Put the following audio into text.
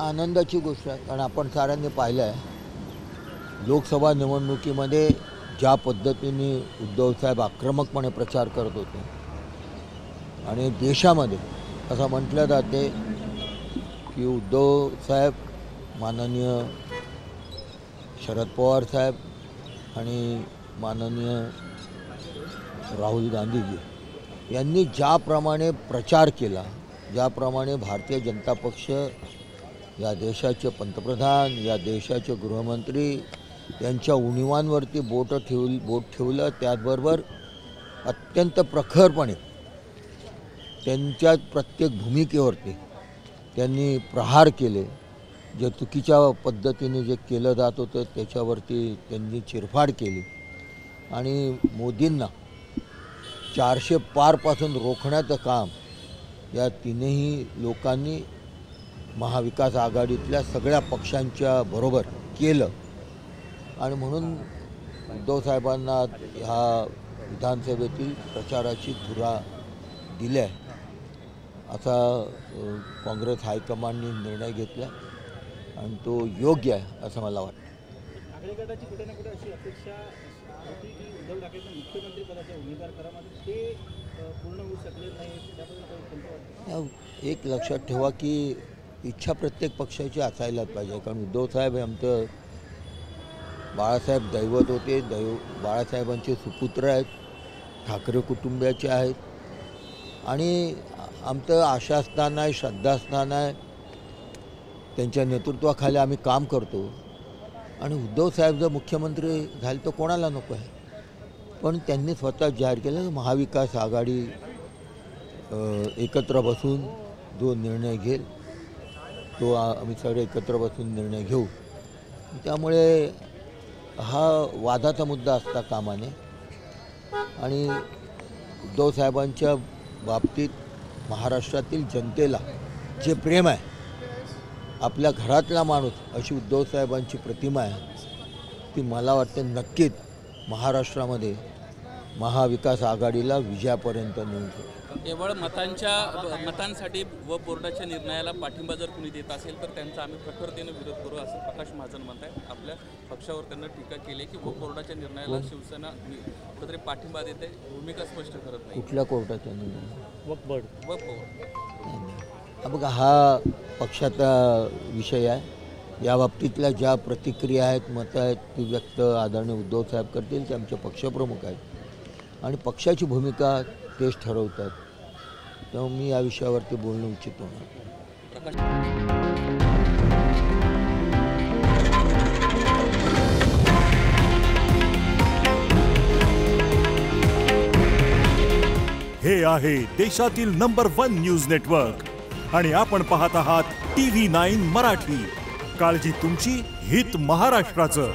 आनंदाची गोष्ट आहे, कारण आपण साऱ्यांनी पाहिलं आहे लोकसभा निवडणुकीमध्ये ज्या पद्धतीने उद्धवसाहेब आक्रमकपणे प्रचार करत होते आणि देशामध्ये असं म्हटलं जाते की उद्धवसाहेब, माननीय शरद पवार साहेब आणि माननीय राहुल गांधीजी यांनी ज्याप्रमाणे प्रचार केला, ज्याप्रमाणे भारतीय जनता पक्ष, या देशाचे पंतप्रधान, या देशाचे गृहमंत्री यांच्या उणिवांवरती बोट ठेवलं, त्याचबरोबर अत्यंत प्रखरपणे त्यांच्या प्रत्येक भूमिकेवरती त्यांनी प्रहार केले. जे चुकीच्या पद्धतीने जे केलं जात होतं त्याच्यावरती त्यांनी चिरफाड केली आणि मोदींना 400 पारपासून रोखण्याचं काम या तीनही लोकांनी महाविकास आघाडीतल्या सगळ्या पक्षांच्या बरोबर केलं. आणि म्हणून उद्धवसाहेबांना ह्या विधानसभेतील प्रचाराची धुरा दिली आहे असा काँग्रेस हायकमांडने निर्णय घेतला आणि तो योग्य आहे असं मला वाटतं. ठाकरे गटाची कुठे ना कुठे अशी अपेक्षा होती की उद्धव ठाकरेंना मुख्यमंत्री पदाचा उमेदवार करावा, ते पूर्ण होऊ शकले नाही, त्याबद्दल एक लक्षात ठेवा की इच्छा प्रत्येक पक्षाची असायलाच पाहिजे, कारण उद्धवसाहेब हे आमचं बाळासाहेब दैवत होते, बाळासाहेबांचे सुपुत्र आहेत, ठाकरे कुटुंबियाचे आहेत आणि आमचं आशास्थान आहे, श्रद्धास्थान आहे, त्यांच्या नेतृत्वाखाली आम्ही काम करतो. आणि उद्धवसाहेब जर मुख्यमंत्री झाले तर कोणाला नको आहे, पण त्यांनी स्वतः जाहीर केलं महाविकास आघाडी एकत्र बसून जो निर्णय घेईल तो आम्ही सगळे एकत्र बसून निर्णय घेऊ. त्यामुळे हा वादाचा मुद्दा असता कामा नये आणि उद्धवसाहेबांच्या बाबतीत महाराष्ट्रातील जनतेला जे प्रेम आहे, आपल्या घरातला माणूस अशी उद्धवसाहेबांची प्रतिमा आहे, ती मला वाटते नक्कीच महाराष्ट्रामध्ये महाविकास आघाडीला विजयापर्यंत नेऊ शकते. केवळ मतांसाठी व बोर्डाच्या निर्णयाला पाठिंबा जर कुणी देत असेल तर त्यांचा आम्ही प्रखरतेने विरोध करू असं प्रकाश महाजन म्हणतात. आपल्या पक्षावर त्यांना टीका केली की बोर्डाच्या निर्णयाला शिवसेना कुठेतरी पाठिंबा देते, भूमिका स्पष्ट करत नाही. कुठल्या कोर्टाच्या निर्णय? वक्फ बोर्ड. बघा, हा पक्षाचा विषय आहे. या बाबतीतल्या ज्या प्रतिक्रिया आहेत, मतं आहेत, ती व्यक्त आदरणीय उद्धवसाहेब करतील, ते आमचे पक्षप्रमुख आहेत आणि पक्षाची भूमिका तेच ठरवतात. तेव्हा मी या विषयावरती बोलणं उचित होणार. हे आहे देशातील नंबर 1 न्यूज नेटवर्क आणि आपण पाहत आहात TV9 मराठी. काळजी तुमची, हित महाराष्ट्राचं.